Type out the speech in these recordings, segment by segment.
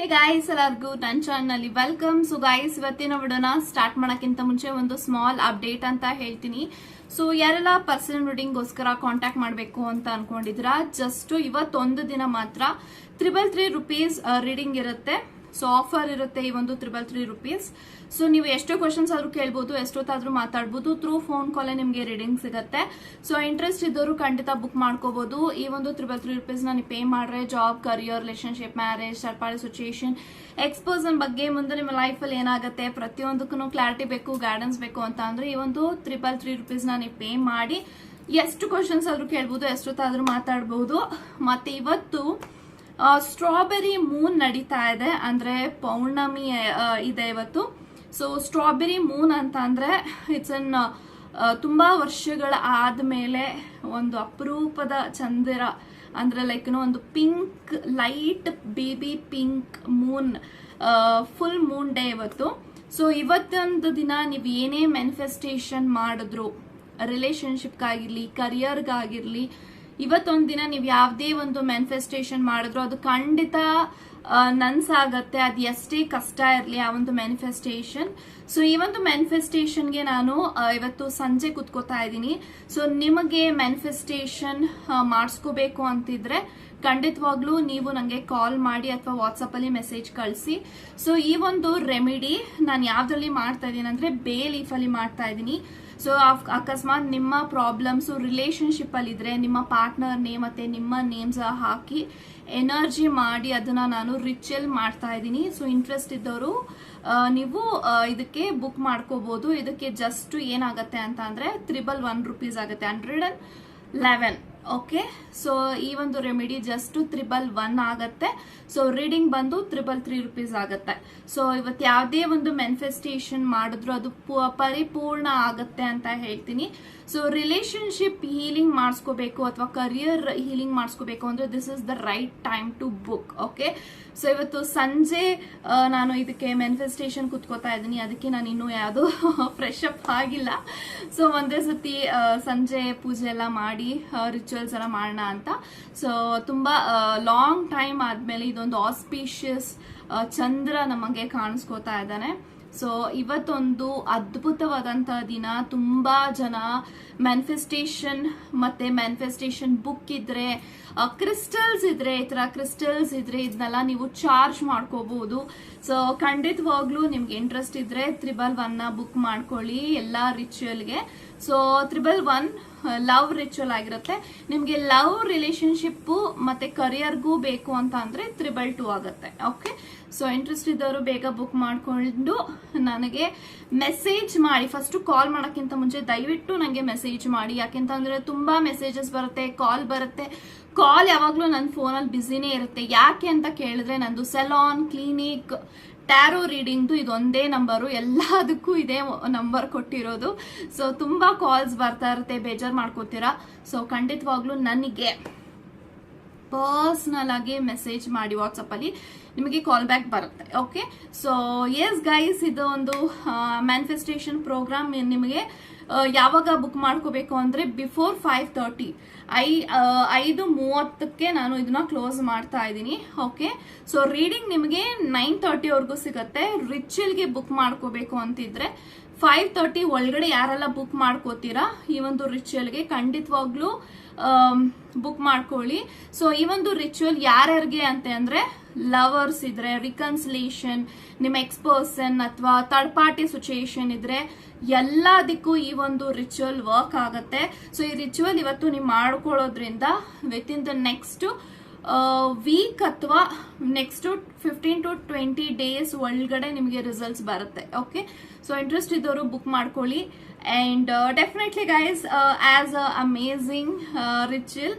Hey guys, ಎಲ್ಲರಿಗೂ ನನ್ನ channel welcome. So guys, ಇವತ್ತಿನ ವಿಡಿಯೋನ ಸ್ಟಾರ್ಟ್ ಮಾಡೋಕ್ಕಿಂತ ಮುಂಚೆ ಒಂದು ಸ್ಮಾಲ್ ಅಪ್ಡೇಟ್ ಅಂತ ಹೇಳ್ತೀನಿ. ಸೊ ಯಾರೆಲ್ಲ ಪರ್ಸನಲ್ ರೀಡಿಂಗ್ಗೋಸ್ಕರ ಕಾಂಟ್ಯಾಕ್ಟ್ ಮಾಡಬೇಕು ಅಂತ ಅನ್ಕೊಂಡಿದ್ರ, ಜಸ್ಟ್ ಇವತ್ತೊಂದು ದಿನ ಮಾತ್ರ 333 ರೂಪೀಸ್ ರೀಡಿಂಗ್ ಇರುತ್ತೆ. ಸೊ ಆಫರ್ ಇರುತ್ತೆ ಈ ಒಂದು 333 ರೂಪೀಸ್. ಸೊ ನೀವು ಎಷ್ಟೋ ಕ್ವಶನ್ಸ್ ಆದ್ರೂ ಕೇಳ್ಬೋದು, ಎಷ್ಟೊತ್ತಾದ್ರೂ ಮಾತಾಡ್ಬೋದು. ಥ್ರೂ ಫೋನ್ ಕಾಲೇ ನಿಮಗೆ ರೀಡಿಂಗ್ ಸಿಗುತ್ತೆ. ಸೊ ಇಂಟ್ರೆಸ್ಟ್ ಇದ್ದವರು ಖಂಡಿತ ಬುಕ್ ಮಾಡ್ಕೋಬಹುದು. ಈ ಒಂದು 333 ರೂಪೀಸ್ ನೀವು ಪೇ ಮಾಡ್ರೆ job, career, relationship, marriage, third party situation, expansion ಬಗ್ಗೆ ಮುಂದೆ ನಿಮ್ಮ ಲೈಫ್ ಅಲ್ಲಿ ಏನಾಗುತ್ತೆ ಪ್ರತಿಯೊಂದಕ್ಕೂ ಕ್ಲಾರಿಟಿ ಬೇಕು, ಗೈಡೆನ್ಸ್ ಬೇಕು ಅಂತ ಅಂದ್ರೆ ಈ ಒಂದು 333 ರೂಪೀಸ್ ನೀವು ಪೇ ಮಾಡಿ ಎಷ್ಟು ಕ್ವಶನ್ಸ್ ಆದ್ರೂ ಕೇಳ್ಬೋದು, ಎಷ್ಟೊತ್ತಾದ್ರೂ ಮಾತಾಡಬಹುದು. ಮತ್ತೆ ಇವತ್ತು ಸ್ಟ್ರಾಬೆರಿ ಮೂನ್ ನಡೀತಾ ಇದೆ, ಅಂದ್ರೆ ಪೌರ್ಣಮಿ ಇದೆ ಇವತ್ತು. ಸೊ ಸ್ಟ್ರಾಬೆರಿ ಮೂನ್ ಅಂತ ಅಂದ್ರೆ ಇಟ್ಸ್ ಅನ್ ತುಂಬಾ ವರ್ಷಗಳ ಆದ್ಮೇಲೆ ಒಂದು ಅಪರೂಪದ ಚಂದಿರ, ಅಂದ್ರೆ ಲೈಕ್ ಒಂದು pink, light baby pink Moon, full Moon day ಇವತ್ತು. ಸೊ ಇವತ್ತೊಂದು ದಿನ ನೀವು ಏನೇ ಮ್ಯಾನಿಫೆಸ್ಟೇಷನ್ ಮಾಡಿದ್ರು, ರಿಲೇಶನ್ಶಿಪ್ಗಾಗಿರ್ಲಿ, ಕರಿಯರ್ಗಾಗಿರ್ಲಿ, ಇವತ್ತೊಂದು ದಿನ ನೀವು ಯಾವುದೇ ಒಂದು ಮ್ಯಾನಿಫೆಸ್ಟೇಷನ್ ಮಾಡಿದ್ರು ಅದು ಖಂಡಿತ ನನ್ಸಾಗತ್ತೆ. ಅದು ಎಷ್ಟೇ ಕಷ್ಟ ಇರಲಿ ಆ ಒಂದು ಮ್ಯಾನಿಫೆಸ್ಟೇಷನ್. ಸೊ ಈ ಒಂದು ಮ್ಯಾನಿಫೆಸ್ಟೇಷನ್ಗೆ ನಾನು ಇವತ್ತು ಸಂಜೆ ಕುತ್ಕೋತಾ ಇದ್ದೀನಿ. ಸೊ ನಿಮಗೆ ಮ್ಯಾನಿಫೆಸ್ಟೇಷನ್ ಮಾಡಿಸ್ಕೋಬೇಕು ಅಂತಿದ್ರೆ ಖಂಡಿತವಾಗ್ಲೂ ನೀವು ನನಗೆ ಕಾಲ್ ಮಾಡಿ ಅಥವಾ ವಾಟ್ಸಪ್ ಅಲ್ಲಿ ಮೆಸೇಜ್ ಕಳಿಸಿ. ಸೊ ಈ ಒಂದು ರೆಮಿಡಿ ನಾನು ಯಾವ್ದ್ರಲ್ಲಿ ಮಾಡ್ತಾ ಇದ್ದೀನಿ ಅಂದ್ರೆ ಬೇ ಲೀಫ್ ಅಲ್ಲಿ ಮಾಡ್ತಾ ಇದ್ದೀನಿ. ಸೊ ಅಕಸ್ಮಾತ್ ನಿಮ್ಮ ಪ್ರಾಬ್ಲಮ್ಸ್ ರಿಲೇಶನ್ಶಿಪ್ ಅಲ್ಲಿ ಇದ್ರೆ ನಿಮ್ಮ ಪಾರ್ಟ್ನರ್ ನೇಮ್ ಮತ್ತೆ ನಿಮ್ಮ ನೇಮ್ಸ್ ಹಾಕಿ ಎನರ್ಜಿ ಮಾಡಿ ಅದನ್ನ ನಾನು ರಿಚುವಲ್ ಮಾಡ್ತಾ ಇದ್ದೀನಿ. ಸೊ ಇಂಟ್ರೆಸ್ಟ್ ಇದ್ದವರು ನೀವು ಇದಕ್ಕೆ ಬುಕ್ ಮಾಡ್ಕೋಬಹುದು. ಇದಕ್ಕೆ ಜಸ್ಟ್ ಏನಾಗತ್ತೆ ಅಂತ ಅಂದ್ರೆ 111 ರೂಪೀಸ್ ಆಗುತ್ತೆ, 111. ಓಕೆ, ಸೊ ಈ ಒಂದು ರೆಮಿಡಿ ಜಸ್ಟ್ 111 ಆಗತ್ತೆ. ಸೊ ರೀಡಿಂಗ್ ಬಂದು 333 ರೂಪೀಸ್ ಆಗತ್ತೆ. ಸೊ ಇವತ್ತು ಯಾವುದೇ ಒಂದು ಮ್ಯಾನಿಫೆಸ್ಟೇಷನ್ ಮಾಡಿದ್ರು ಅದು ಪರಿಪೂರ್ಣ ಆಗತ್ತೆ ಅಂತ ಹೇಳ್ತೀನಿ. ಸೊ ರಿಲೇಶನ್ಶಿಪ್ ಹೀಲಿಂಗ್ ಮಾಡಿಸ್ಕೋಬೇಕು ಅಥವಾ ಕರಿಯರ್ ಹೀಲಿಂಗ್ ಮಾಡಿಸ್ಕೋಬೇಕು ಅಂದ್ರೆ this is the right time to book. Okay, so ಇವತ್ತು ಸಂಜೆ ನಾನು ಇದಕ್ಕೆ ಮ್ಯಾನಿಫೆಸ್ಟೇಷನ್ ಕುತ್ಕೋತಾ ಇದ್ದೀನಿ. ಅದಕ್ಕೆ ನಾನು ಇನ್ನೂ ಯಾವುದು ಫ್ರೆಶ್ ಅಪ್ ಆಗಿಲ್ಲ. ಸೊ ಒಂದೇ ಸತಿ ಸಂಜೆ ಪೂಜೆ ಎಲ್ಲ ಮಾಡಿ ರಿಚುವಲ್ಸ್ ಎಲ್ಲ ಮಾಡೋಣ ಅಂತ. ಸೊ ತುಂಬಾ ಲಾಂಗ್ ಟೈಮ್ ಆದ್ಮೇಲೆ ಇದೊಂದು ಆಸ್ಪಿಷಿಯಸ್ ಚಂದ್ರ ನಮಗೆ ಕಾಣಿಸ್ಕೋತಾ ಇದ್ದಾನೆ. ಸೊ ಇವತ್ತೊಂದು ಅದ್ಭುತವಾದಂತಹ ದಿನ. ತುಂಬಾ ಜನ ಮ್ಯಾನಿಫೆಸ್ಟೇಷನ್ ಮತ್ತೆ ಮ್ಯಾನಿಫೆಸ್ಟೇಷನ್ ಬುಕ್ ಇದ್ರೆ, ಕ್ರಿಸ್ಟಲ್ಸ್ ಇದ್ರೆ, ಈ ತರ ಕ್ರಿಸ್ಟಲ್ಸ್ ಇದ್ರೆ ಇದನ್ನೆಲ್ಲ ನೀವು ಚಾರ್ಜ್ ಮಾಡ್ಕೋಬಹುದು. ಸೊ ಖಂಡಿತವಾಗ್ಲೂ ನಿಮ್ಗೆ ಇಂಟ್ರೆಸ್ಟ್ ಇದ್ರೆ 311 ಬುಕ್ ಮಾಡ್ಕೊಳ್ಳಿ ಎಲ್ಲಾ ರಿಚುವಲ್ಗೆ. ಸೊ 311 ಲವ್ ರಿಚುವಲ್ ಆಗಿರುತ್ತೆ. ನಿಮ್ಗೆ ಲವ್, ರಿಲೇಶನ್ಶಿಪ್ ಮತ್ತೆ ಕರಿಯರ್ಗೂ ಬೇಕು ಅಂತ ಅಂದ್ರೆ 322 ಆಗುತ್ತೆ. ಓಕೆ, ಸೊ ಇಂಟ್ರೆಸ್ಟ್ ಇದ್ದವರು ಬೇಗ ಬುಕ್ ಮಾಡ್ಕೊಂಡು ನನಗೆ ಮೆಸೇಜ್ ಮಾಡಿ. ಫಸ್ಟ್ ಕಾಲ್ ಮಾಡೋಕ್ಕಿಂತ ಮುಂಚೆ ದಯವಿಟ್ಟು ನನಗೆ ಮೆಸೇಜ್ ಮಾಡಿ. ಯಾಕೆಂತಂದ್ರೆ ತುಂಬಾ ಮೆಸೇಜಸ್ ಬರುತ್ತೆ, ಕಾಲ್ ಬರುತ್ತೆ. ಕಾಲ್ ಯಾವಾಗ್ಲೂ ನನ್ನ ಫೋನಲ್ಲಿ ಬಿಸಿನೇ ಇರುತ್ತೆ. ಯಾಕೆ ಅಂತ ಕೇಳಿದ್ರೆ ನಂದು ಸೆಲಾನ್, ಕ್ಲಿನಿಕ್, ಟ್ಯಾರೋ ರೀಡಿಂಗ್ದು ಇದೊಂದೇ ನಂಬರು, ಎಲ್ಲದಕ್ಕೂ ಇದೇ ನಂಬರ್ ಕೊಟ್ಟಿರೋದು. ಸೊ ತುಂಬಾ ಕಾಲ್ಸ್ ಬರ್ತಾ ಇರುತ್ತೆ, ಬೇಜಾರ್ ಮಾಡ್ಕೋತೀರಾ. ಸೊ ಖಂಡಿತವಾಗ್ಲೂ ನನಗೆ ಪರ್ಸನಲ್ ಆಗಿ ಮೆಸೇಜ್ ಮಾಡಿ ವಾಟ್ಸಪ್ ಅಲ್ಲಿ, ನಿಮಗೆ ಕಾಲ್ ಬ್ಯಾಕ್ ಬರುತ್ತೆ. ಓಕೆ, ಸೊ ಎಸ್ ಗೈಸ್, ಇದು ಒಂದು ಮ್ಯಾನಿಫೆಸ್ಟೇಷನ್ ಪ್ರೋಗ್ರಾಮ್ ನಿಮಗೆ ಯಾವಾಗ ಬುಕ್ ಮಾಡ್ಕೋಬೇಕು ಅಂದ್ರೆ ಬಿಫೋರ್ 5:30, 5:30ಕ್ಕೆ ನಾನು ಇದನ್ನ ಕ್ಲೋಸ್ ಮಾಡ್ತಾ ಇದ್ದೀನಿ. ಓಕೆ, ಸೊ ರೀಡಿಂಗ್ ನಿಮಗೆ 9:30 ವರ್ಗೂ ಸಿಗತ್ತೆ. ರಿಚುವಲ್ಗೆ ಬುಕ್ ಮಾಡ್ಕೋಬೇಕು ಅಂತಿದ್ರೆ 5:30 ಒಳಗಡೆ ಯಾರೆಲ್ಲ ಬುಕ್ ಮಾಡ್ಕೋತೀರಾ ಈ ಒಂದು ರಿಚುವಲ್ಗೆ ಖಂಡಿತವಾಗ್ಲೂ ಬುಕ್ ಮಾಡ್ಕೊಳ್ಳಿ. ಸೊ ಈ ಒಂದು ರಿಚುವಲ್ ಯಾರ್ಯಾರಿಗೆ ಅಂತ ಅಂದ್ರೆ ಲವರ್ಸ್ ಇದ್ರೆ, ರಿಕನ್ಸಿಲೇಷನ್, ನಿಮ್ಮ ಎಕ್ಸ್ಪರ್ಸನ್ ಅಥವಾ ಥರ್ಡ್ ಪಾರ್ಟಿ ಸಿಚುಯೇಷನ್ ಇದ್ರೆ ಎಲ್ಲದಕ್ಕೂ ಈ ಒಂದು ರಿಚುವಲ್ ವರ್ಕ್ ಆಗತ್ತೆ. ಸೊ ಈ ರಿಚುವಲ್ ಇವತ್ತು ನೀವು ಮಾಡ್ಕೊಳ್ಳೋದ್ರಿಂದ within the next week ಅಥವಾ ನೆಕ್ಸ್ಟ್ 15 to 20 ಡೇಸ್ ಒಳಗಡೆ ನಿಮಗೆ ರಿಸಲ್ಟ್ಸ್ ಬರುತ್ತೆ. ಓಕೆ, ಸೊ ಇಂಟ್ರೆಸ್ಟ್ ಇದ್ದವರು ಬುಕ್ ಮಾಡ್ಕೊಳ್ಳಿ. And definitely guys, as a amazing ritual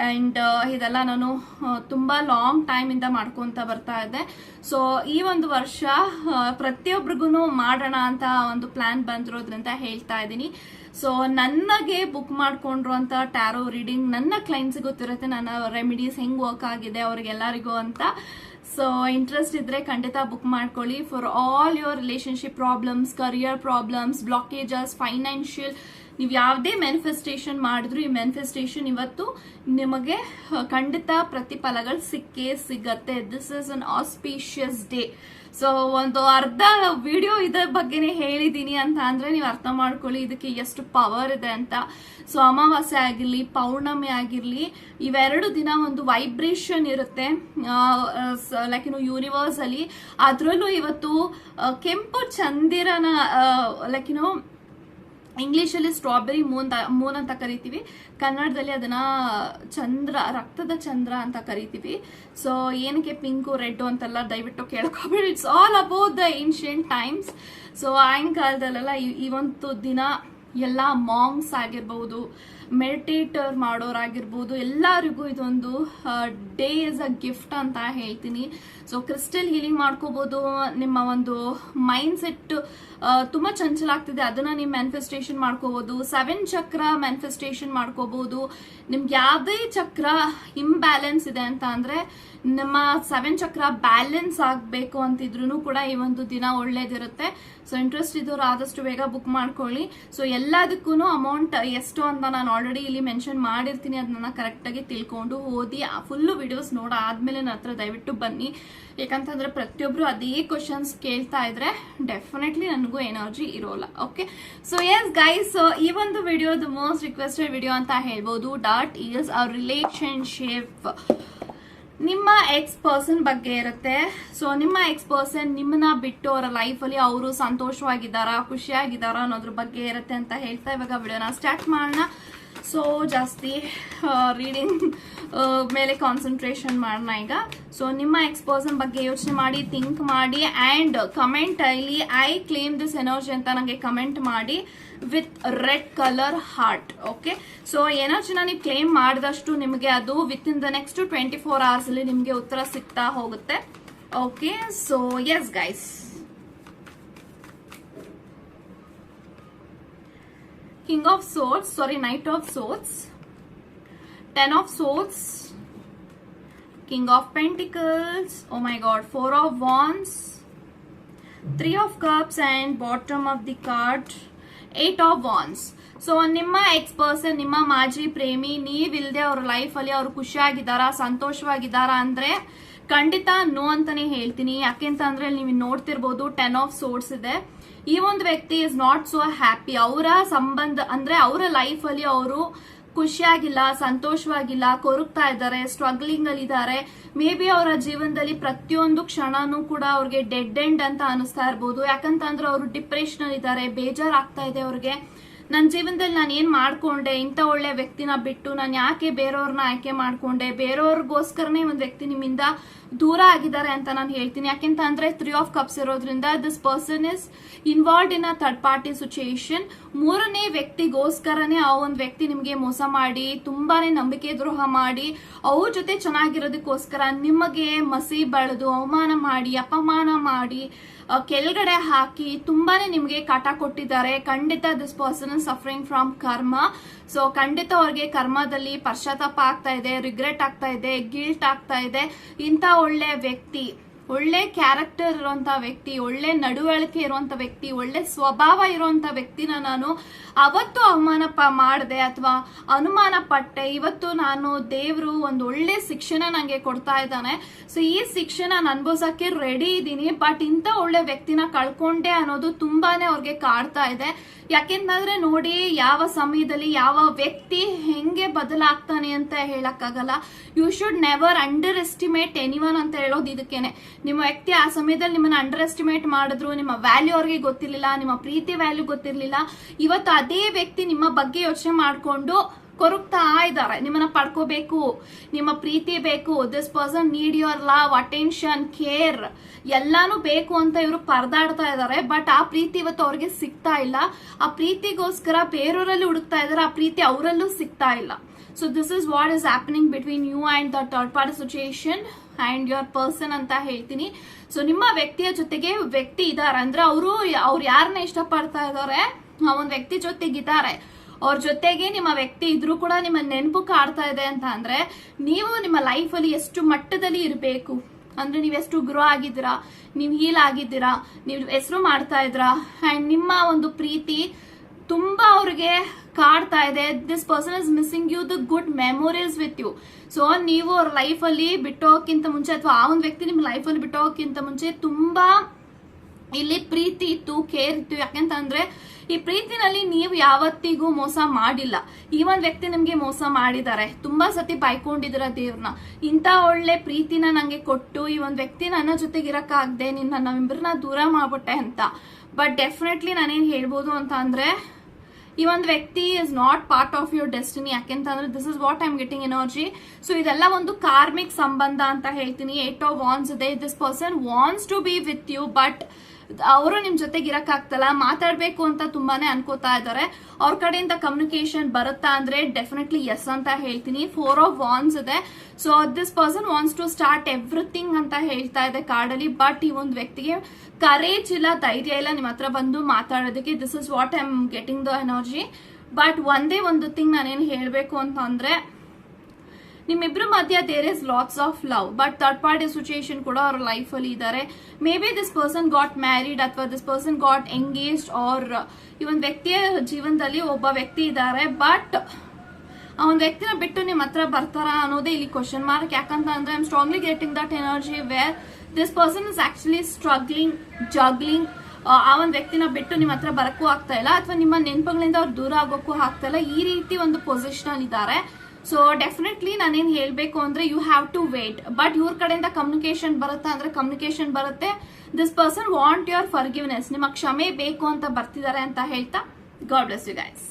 and ಇದೆಲ್ಲ ನಾನು ತುಂಬಾ ಲಾಂಗ್ ಟೈಮ್ ಇಂದ ಮಾಡ್ಕೊಂತ ಬರ್ತಾ ಇದ್ದೆ. ಸೊ ಈ ಒಂದು ವರ್ಷ ಪ್ರತಿಯೊಬ್ಬರಿಗೂ ಮಾಡೋಣ ಅಂತ ಒಂದು ಪ್ಲಾನ್ ಬಂದಿರೋದ್ರಿಂದ ಹೇಳ್ತಾ ಇದ್ದೀನಿ. ಸೊ ನನಗೆ ಬುಕ್ ಮಾಡ್ಕೊಂಡ್ರು ಅಂತ ಟ್ಯಾರೋ ರೀಡಿಂಗ್ ನನ್ನ ಕ್ಲೈಂಟ್ಸ್ ಗೊತ್ತಿರುತ್ತೆ, ನನ್ನ ರೆಮಿಡೀಸ್ ಹೆಂಗ್ ವರ್ಕ್ ಆಗಿದೆ ಅವ್ರಿಗೆಲ್ಲರಿಗೂ ಅಂತ. ಸೊ ಇಂಟ್ರೆಸ್ಟ್ ಇದ್ರೆ ಖಂಡಿತ ಬುಕ್ ಮಾಡ್ಕೊಳ್ಳಿ. For all your relationship problems, career problems, blockages, financial ನೀವು ಯಾವುದೇ ಮ್ಯಾನಿಫೆಸ್ಟೇಷನ್ ಮಾಡಿದ್ರು ಈ ಮ್ಯಾನಿಫೆಸ್ಟೇಷನ್ ಇವತ್ತು ನಿಮಗೆ ಖಂಡಿತ ಪ್ರತಿಫಲಗಳು ಸಿಕ್ಕೇ ಸಿಗತ್ತೆ. This is an auspicious day. So ಒಂದು ಅರ್ಧ ವಿಡಿಯೋ ಇದರ ಬಗ್ಗೆನೇ ಹೇಳಿದೀನಿ ಅಂತ ಅಂದ್ರೆ ನೀವು ಅರ್ಥ ಮಾಡ್ಕೊಳ್ಳಿ ಇದಕ್ಕೆ ಎಷ್ಟು ಪವರ್ ಇದೆ ಅಂತ. ಸೊ ಅಮಾವಾಸ್ಯೆ ಆಗಿರ್ಲಿ, ಪೌರ್ಣಮಿ ಆಗಿರ್ಲಿ, ಇವೆರಡು ದಿನ ಒಂದು ವೈಬ್ರೇಷನ್ ಇರುತ್ತೆ ಲೈಕ್ ಯೂನಿವರ್ಸ್ ಅಲ್ಲಿ. ಅದ್ರಲ್ಲೂ ಇವತ್ತು ಕೆಂಪು ಚಂದಿರನ ಲೈಕ್ ಇಂಗ್ಲಿಷ್ ಅಲ್ಲಿ ಸ್ಟ್ರಾಬೆರಿ ಮೂನ್ ಅಂತ ಕರಿತೀವಿ, ಕನ್ನಡದಲ್ಲಿ ಅದನ್ನ ಚಂದ್ರ, ರಕ್ತದ ಚಂದ್ರ ಅಂತ ಕರಿತೀವಿ. ಸೊ ಏನಕ್ಕೆ ಪಿಂಕು ರೆಡ್ ಅಂತೆಲ್ಲ ದಯವಿಟ್ಟು ಕೇಳ್ಕೊಬೇಡಿ. It's all about the ancient times. So ಆಗಿನ ಕಾಲದಲ್ಲೆಲ್ಲ ಈ ಒಂದು ದಿನ ಎಲ್ಲ ಮಾಂಗ್ಸ್ ಆಗಿರ್ಬಹುದು, ಮೆಡಿಟೇಟರ್ ಮಾಡೋರಾಗಿರ್ಬೋದು, ಎಲ್ಲರಿಗೂ ಇದೊಂದು ಡೇ ಇಸ್ ಅ ಗಿಫ್ಟ್ ಅಂತ ಹೇಳ್ತೀನಿ. ಸೊ ಕ್ರಿಸ್ಟಲ್ ಹೀಲಿಂಗ್ ಮಾಡ್ಕೋಬಹುದು. ನಿಮ್ಮ ಒಂದು ಮೈಂಡ್ ಸೆಟ್ ತುಂಬಾ ಚಂಚಲ ಆಗ್ತಿದೆ, ಅದನ್ನ ನೀವು ಮ್ಯಾನಿಫೆಸ್ಟೇಷನ್ ಮಾಡ್ಕೋಬಹುದು. 7 ಚಕ್ರ ಮ್ಯಾನಿಫೆಸ್ಟೇಷನ್ ಮಾಡ್ಕೋಬಹುದು. ನಿಮ್ಗೆ ಯಾವ್ದೇ ಚಕ್ರ ಇಂಬ್ಯಾಲೆನ್ಸ್ ಇದೆ ಅಂತ ಅಂದ್ರೆ ನಮ್ಮ 7 ಚಕ್ರ ಬ್ಯಾಲೆನ್ಸ್ ಆಗ್ಬೇಕು ಅಂತಿದ್ರು ಕೂಡ ಈ ಒಂದು ದಿನ ಒಳ್ಳೇದಿರುತ್ತೆ. ಸೊ ಇಂಟ್ರೆಸ್ಟ್ ಇದ್ದವ್ರು ಆದಷ್ಟು ಬೇಗ ಬುಕ್ ಮಾಡ್ಕೊಳ್ಳಿ. ಸೊ ಎಲ್ಲದಕ್ಕೂ ಅಮೌಂಟ್ ಎಷ್ಟು ಅಂತ ನಾನು ಆಲ್ರೆಡಿ ಇಲ್ಲಿ ಮೆನ್ಷನ್ ಮಾಡಿರ್ತೀನಿ. ಅದನ್ನ ಕರೆಕ್ಟ್ ಆಗಿ ತಿಳ್ಕೊಂಡು ಓದಿ ಫುಲ್ ವಿಡಿಯೋಸ್ ನೋಡಾದ್ಮೇಲೆ ನನ್ನ ಹತ್ರ ದಯವಿಟ್ಟು ಬನ್ನಿ. ಯಾಕಂತಂದ್ರೆ ಪ್ರತಿಯೊಬ್ರು ಅದೇ ಕ್ವಶನ್ಸ್ ಕೇಳ್ತಾ ಇದ್ರೆ ಡೆಫಿನೆಟ್ಲಿ ನನಗೂ ಎನರ್ಜಿ ಇರೋಲ್ಲ. ಓಕೆ, ಸೊ ಎಸ್ ಗೈಸ್, ಈ ಒಂದು video the most requested video ಅಂತ ಹೇಳ್ಬೋದು. Dot is a relationship. ನಿಮ್ಮ ಎಕ್ಸ್ ಪರ್ಸನ್ ಬಗ್ಗೆ ಇರುತ್ತೆ. ಸೊ ನಿಮ್ಮ ಎಕ್ಸ್ ಪರ್ಸನ್ ನಿಮ್ಮನ್ನ ಬಿಟ್ಟು ಅವರ ಲೈಫ್ ಅಲ್ಲಿ ಅವರು ಸಂತೋಷವಾಗಿದ್ದಾರಾ, ಖುಷಿಯಾಗಿದ್ದಾರಾ ಅನ್ನೋದ್ರ ಬಗ್ಗೆ ಇರುತ್ತೆ ಅಂತ ಹೇಳ್ತಾ ಇವಾಗ ವಿಡಿಯೋನ ಸ್ಟಾರ್ಟ್ ಮಾಡೋಣ. ಸೊ ಜಾಸ್ತಿ ರೀಡಿಂಗ್ ಮೇಲೆ ಕಾನ್ಸಂಟ್ರೇಷನ್ ಮಾಡೋಣ ಈಗ. ಸೊ ನಿಮ್ಮ ಎಕ್ಸ್ ಪರ್ಸನ್ ಬಗ್ಗೆ ಯೋಚನೆ ಮಾಡಿ, ಥಿಂಕ್ ಮಾಡಿ, ಅಂಡ್ ಕಮೆಂಟ್ ಅಲ್ಲಿ ಐ ಕ್ಲೇಮ್ ದಿಸ್ ಎನರ್ಜಿ ಅಂತ ನನಗೆ ಕಮೆಂಟ್ ಮಾಡಿ with red colour heart. Okay, so ಎನರ್ಜಿನ ನೀವು ಕ್ಲೇಮ್ ಮಾಡಿದಷ್ಟು ನಿಮಗೆ ಅದು within the next 24 hours ಅಲ್ಲಿ ನಿಮಗೆ ಉತ್ತರ ಸಿಗ್ತಾ ಹೋಗುತ್ತೆ. Okay, so yes guys, King of Swords, sorry, Knight of Swords, 10 of Swords, King of Pentacles, oh my god, 4 of Wands, 3 of Cups, and bottom of the card 8 of Wands. So ನಿಮ್ಮ ex person, ನಿಮ್ಮ ಮಾಜಿ ಪ್ರೇಮಿ, ನೀವಿಲ್ದೆ ಅವ್ರ life ಅಲ್ಲಿ ಅವ್ರು ಖುಷಿಯಾಗಿದ್ದಾರಾ, ಸಂತೋಷವಾಗಿದ್ದಾರಾ ಅಂದ್ರೆ ಖಂಡಿತ no ಅಂತಾನೆ ಹೇಳ್ತೀನಿ. ಯಾಕೆಂತಂದ್ರೆ ನೀವು ನೋಡ್ತಿರ್ಬೋದು 10 of Swords ಇದೆ. ಈ ಒಂದು ವ್ಯಕ್ತಿ ಇಸ್ ನಾಟ್ ಸೋ ಹ್ಯಾಪಿ. ಅವರ ಸಂಬಂಧ ಅಂದ್ರೆ ಅವರ ಲೈಫ್ ಅಲ್ಲಿ ಅವರು ಖುಷಿಯಾಗಿಲ್ಲ, ಸಂತೋಷವಾಗಿಲ್ಲ, ಕೊರಗ್ತಾ ಇದ್ದಾರೆ, ಸ್ಟ್ರಗ್ಲಿಂಗ್ ಅಲ್ಲಿ ಇದ್ದಾರೆ. ಮೇ ಬಿ ಅವರ ಜೀವನದಲ್ಲಿ ಪ್ರತಿಯೊಂದು ಕ್ಷಣನೂ ಕೂಡ ಅವ್ರಿಗೆ ಡೆಡ್ ಎಂಡ್ ಅಂತ ಅನಿಸ್ತಾ ಇರ್ಬೋದು. ಯಾಕಂತಂದ್ರೆ ಅವರು ಡಿಪ್ರೆಷನ್ ಅಲ್ಲಿ ಇದ್ದಾರೆ, ಬೇಜಾರಾಗ್ತಾ ಇದೆ ಅವ್ರಿಗೆ. ನನ್ನ ಜೀವನದಲ್ಲಿ ನಾನು ಏನ್ ಮಾಡ್ಕೊಂಡೆ, ಇಂಥ ಒಳ್ಳೆ ವ್ಯಕ್ತಿನ ಬಿಟ್ಟು ನಾನು ಯಾಕೆ ಬೇರೆಯವ್ರನ್ನ ಆಯ್ಕೆ ಮಾಡ್ಕೊಂಡೆ, ಬೇರೆಯವ್ರಿಗೋಸ್ಕರನೇ ಒಂದು ವ್ಯಕ್ತಿ ನಿಮ್ಮಿಂದ ದೂರ ಆಗಿದ್ದಾರೆ ಅಂತ ನಾನು ಹೇಳ್ತೀನಿ. ಯಾಕೆಂತ ಅಂದ್ರೆ 3 of Cups ಇರೋದ್ರಿಂದ this person is involved in a third party situation. ಮೂರನೇ ವ್ಯಕ್ತಿಗೋಸ್ಕರನೇ ಆ ಒಂದು ವ್ಯಕ್ತಿ ನಿಮ್ಗೆ ಮೋಸ ಮಾಡಿ, ತುಂಬಾನೇ ನಂಬಿಕೆ ದ್ರೋಹ ಮಾಡಿ, ಅವ್ರ ಜೊತೆ ಚೆನ್ನಾಗಿರೋದಕ್ಕೋಸ್ಕರ ನಿಮಗೆ ಮಸಿ ಬಳೆದು, ಅವಮಾನ ಮಾಡಿ, ಅಪಮಾನ ಮಾಡಿ, ಕೆಳಗಡೆ ಹಾಕಿ ತುಂಬಾನೇ ನಿಮ್ಗೆ ಕಾಟ ಕೊಟ್ಟಿದ್ದಾರೆ. ಖಂಡಿತ this person is suffering from ಕರ್ಮ. ಸೊ ಖಂಡಿತ ಅವ್ರಿಗೆ ಕರ್ಮದಲ್ಲಿ ಪಶ್ಚಾತ್ತಾಪ ಆಗ್ತಾ ಇದೆ, ರಿಗ್ರೆಟ್ ಆಗ್ತಾ ಇದೆ, ಗಿಲ್ಟ್ ಆಗ್ತಾ ಇದೆ. ಇಂಥ ಒಳ್ಳೆ ವ್ಯಕ್ತಿ, ಒಳ್ಳೆ ಕ್ಯಾರೆಕ್ಟರ್ ಇರುವಂತ ವ್ಯಕ್ತಿ, ಒಳ್ಳೆ ನಡವಳಿಕೆ ಇರುವಂತ ವ್ಯಕ್ತಿ, ಒಳ್ಳೆ ಸ್ವಭಾವ ಇರುವಂತ ವ್ಯಕ್ತಿನ ನಾನು ಅವತ್ತು ಅವಮಾನ ಮಾಡಿದೆ ಅಥವಾ ಅನುಮಾನ ಪಟ್ಟೆ. ಇವತ್ತು ನಾನು ದೇವ್ರು ಒಂದು ಒಳ್ಳೆ ಶಿಕ್ಷಣ ನಂಗೆ ಕೊಡ್ತಾ ಇದ್ದಾನೆ. ಸೊ ಈ ಶಿಕ್ಷಣ ಅನುಭವಿಸಕ್ಕೆ ರೆಡಿ ಇದ್ದೀನಿ. ಬಟ್ ಇಂಥ ಒಳ್ಳೆ ವ್ಯಕ್ತಿನ ಕಳ್ಕೊಂಡೆ ಅನ್ನೋದು ತುಂಬಾನೇ ಅವ್ರಿಗೆ ಕಾಡ್ತಾ ಇದೆ. ಯಾಕೆಂತಂದ್ರೆ ನೋಡಿ, ಯಾವ ಸಮಯದಲ್ಲಿ ಯಾವ ವ್ಯಕ್ತಿ ಹೆಂಗೆ ಬದಲಾಗ್ತಾನೆ ಅಂತ ಹೇಳಕ್ಕಾಗಲ್ಲ. You should never underestimate anyone ಅಂತ ಹೇಳೋದು ಇದಕ್ಕೇನೆ. ನಿಮ್ಮ ವ್ಯಕ್ತಿ ಆ ಸಮಯದಲ್ಲಿ ನಿಮ್ಮನ್ನ ಅಂಡರ್ ಎಸ್ಟಿಮೇಟ್ ಮಾಡಿದ್ರು, ನಿಮ್ಮ ವ್ಯಾಲ್ಯೂ ಅವ್ರಿಗೆ ಗೊತ್ತಿರ್ಲಿಲ್ಲ, ನಿಮ್ಮ ಪ್ರೀತಿ ವ್ಯಾಲ್ಯೂ ಗೊತ್ತಿರ್ಲಿಲ್ಲ. ಇವತ್ತು ಅದೇ ವ್ಯಕ್ತಿ ನಿಮ್ಮ ಬಗ್ಗೆ ಯೋಚನೆ ಮಾಡ್ಕೊಂಡು ಕೊರಗ್ತಾ ಇದ್ದಾರೆ. ನಿಮ್ಮನ್ನ ಪಡ್ಕೋಬೇಕು, ನಿಮ್ಮ ಪ್ರೀತಿ ಬೇಕು, this person need your love, attention, care ಎಲ್ಲಾನು ಬೇಕು ಅಂತ ಇವರು ಪರದಾಡ್ತಾ ಇದ್ದಾರೆ. ಬಟ್ ಆ ಪ್ರೀತಿ ಇವತ್ತು ಅವ್ರಿಗೆ ಸಿಗ್ತಾ ಇಲ್ಲ. ಆ ಪ್ರೀತಿಗೋಸ್ಕರ ಬೇರೆಯವರಲ್ಲಿ ಹುಡುಕ್ತಾ ಇದಾರೆ, ಆ ಪ್ರೀತಿ ಅವರಲ್ಲೂ ಸಿಗ್ತಾ ಇಲ್ಲ. So this is what is happening between you and the third party situation and your person ಅಂತ ಹೇಳ್ತೀನಿ. ಸೊ ನಿಮ್ಮ ವ್ಯಕ್ತಿಯ ಜೊತೆಗೆ ವ್ಯಕ್ತಿ ಇದಾರೆ ಅಂದ್ರೆ ಅವ್ರು ಯಾರನ್ನ ಇಷ್ಟಪಡ್ತಾ ಇದಾರೆ, ಆ ಒಂದು ವ್ಯಕ್ತಿ ಜೊತೆಗಿದ್ದಾರೆ. ಅವ್ರ ಜೊತೆಗೆ ನಿಮ್ಮ ವ್ಯಕ್ತಿ ಇದ್ರೂ ಕೂಡ ನಿಮ್ಮ ನೆನಪು ಕಾಡ್ತಾ ಇದೆ ಅಂತ ಅಂದ್ರೆ ನೀವು ನಿಮ್ಮ ಲೈಫ್ ಅಲ್ಲಿ ಎಷ್ಟು ಮಟ್ಟದಲ್ಲಿ ಇರಬೇಕು ಅಂದ್ರೆ ನೀವೆಷ್ಟು ಗ್ರೋ ಆಗಿದ್ದೀರಾ, ನೀವು ಹೀಲ್ ಆಗಿದ್ದೀರಾ, ನೀವು ಹೆಸರು ಮಾಡ್ತಾ ಇದ್ರಾ, ಅಂಡ್ ನಿಮ್ಮ ಒಂದು ಪ್ರೀತಿ ತುಂಬಾ ಅವ್ರಿಗೆ ಕಾಡ್ತಾ ಇದೆ. This person is missing you the good memories with you. So ನೀವು ಅವ್ರ ಲೈಫ್ ಅಲ್ಲಿ ಬಿಟ್ಟು ಹೋಗೋಕ್ಕಿಂತ ಮುಂಚೆ, ಅಥವಾ ಆ ಒಂದು ವ್ಯಕ್ತಿ ನಿಮ್ ಲೈಫ್ ಅಲ್ಲಿ ಬಿಟ್ಟು ಹೋಗೋಕ್ಕಿಂತ ಮುಂಚೆ ತುಂಬಾ ಇಲ್ಲಿ ಪ್ರೀತಿ ಇತ್ತು, ಕೇರ್ ಇತ್ತು. ಯಾಕೆಂತಂದ್ರೆ ಈ ಪ್ರೀತಿನಲ್ಲಿ ನೀವು ಯಾವತ್ತಿಗೂ ಮೋಸ ಮಾಡಿಲ್ಲ. ಈ ಒಂದ್ ವ್ಯಕ್ತಿ ನಿಮ್ಗೆ ಮೋಸ ಮಾಡಿದ್ದಾರೆ, ತುಂಬಾ ಸತಿ ಬೈಕೊಂಡಿದ್ದೀರ ದೇವ್ರನ್ನ. ಇಂತ ಒಳ್ಳೆ ಪ್ರೀತಿನ ನಂಗೆ ಕೊಟ್ಟು ಈ ಒಂದ್ ವ್ಯಕ್ತಿ ನನ್ನ ಜೊತೆಗೆ ಇರಕ್ಕಾಗ್ದೆ, ನಾವಿಬ್ಬರನ್ನ ದೂರ ಮಾಡ್ಬಿಟ್ಟೆ ಅಂತ. ಬಟ್ ಡೆಫಿನೆಟ್ಲಿ ನಾನೇನ್ ಹೇಳ್ಬೋದು ಅಂತ ಅಂದ್ರೆ, ಈ ಒಂದು ವ್ಯಕ್ತಿ is not part of your destiny. ಯಾಕೆಂತಂದ್ರೆ this is what I am getting energy. So ಇದೆಲ್ಲ ಒಂದು ಕಾರ್ಮಿಕ್ ಸಂಬಂಧ ಅಂತ ಹೇಳ್ತೀನಿ. 8 of Wands ಇದೆ. This person wants to be with you, but ಅವರು ನಿಮ್ ಜೊತೆಗೆ ಇರಕ್ಕಾಗ್ತಲ್ಲ, ಮಾತಾಡ್ಬೇಕು ಅಂತ ತುಂಬಾನೇ ಅನ್ಕೋತಾ ಇದ್ದಾರೆ. ಅವ್ರ ಕಡೆಯಿಂದ ಕಮ್ಯುನಿಕೇಶನ್ ಬರುತ್ತಾ ಅಂದ್ರೆ ಡೆಫಿನೆಟ್ಲಿ ಎಸ್ ಅಂತ ಹೇಳ್ತೀನಿ. 4 of Wands ಇದೆ. So this person wants to start everything ಅಂತ ಹೇಳ್ತಾ ಇದೆ ಕಾರ್ಡಲ್ಲಿ. ಬಟ್ ಈ ಒಂದು ವ್ಯಕ್ತಿಗೆ ಕರೇಜ್ ಇಲ್ಲ, ಧೈರ್ಯ ಇಲ್ಲ ನಿಮ್ ಹತ್ರ ಬಂದು ಮಾತಾಡೋದಕ್ಕೆ. This is what I am getting the energy. But ಒಂದೇ ಒಂದು ಥಿಂಗ್ ನಾನೇನು ಹೇಳ್ಬೇಕು ಅಂತ ಅಂದ್ರೆ, ನಿಮ್ಮಿಬ್ರ ಮಧ್ಯ there is lots of love, but third party situation ಕೂಡ ಅವ್ರ ಲೈಫ್ ಅಲ್ಲಿ ಇದ್ದಾರೆ. Maybe this person got married, ಅಥವಾ this person got engaged, or ಈ ಒಂದು ವ್ಯಕ್ತಿಯ ಜೀವನದಲ್ಲಿ ಒಬ್ಬ ವ್ಯಕ್ತಿ ಇದ್ದಾರೆ. ಬಟ್ ಆ ಒಂದು ವ್ಯಕ್ತಿನ ಬಿಟ್ಟು ನಿಮ್ ಹತ್ರ ಬರ್ತಾರ ಅನ್ನೋದೇ ಇಲ್ಲಿ ಕ್ವಶನ್ ಮಾರ್ಕ್. ಯಾಕಂತ ಅಂದ್ರೆ I am strongly getting that energy where this person is actually struggling, juggling. ಆ ಒಂದು ವ್ಯಕ್ತಿನ ಬಿಟ್ಟು ನಿಮ್ ಹತ್ರ ಬರಕ್ಕೂ ಆಗ್ತಾ ಇಲ್ಲ, ಅಥವಾ ನಿಮ್ಮ ನೆನಪುಗಳಿಂದ ಅವ್ರು ದೂರ ಆಗೋಕ್ಕೂ ಆಗ್ತಾ ಇಲ್ಲ. ಈ ರೀತಿ ಒಂದು ಪೊಸಿಷನ್ ಅಲ್ಲಿ ಇದ್ದಾರೆ. ಸೊ ಡೆಫಿನೆಟ್ಲಿ ನಾನೇನ್ ಹೇಳ್ಬೇಕು ಅಂದ್ರೆ, you have to wait. But ಇವ್ರ ಕಡೆಯಿಂದ ಕಮ್ಯುನಿಕೇಶನ್ ಬರುತ್ತಾ ಅಂದ್ರೆ ಕಮ್ಯುನಿಕೇಶನ್ ಬರುತ್ತೆ. This person want your forgiveness, ನಿಮ್ಮ ಕ್ಷಮೆ ಬೇಕು ಅಂತ ಬರ್ತಿದ್ದಾರೆ ಅಂತ ಹೇಳ್ತಾ, ಗಾಡ್ ಬ್ಲೆಸ್ ಯು ಗೈಸ್.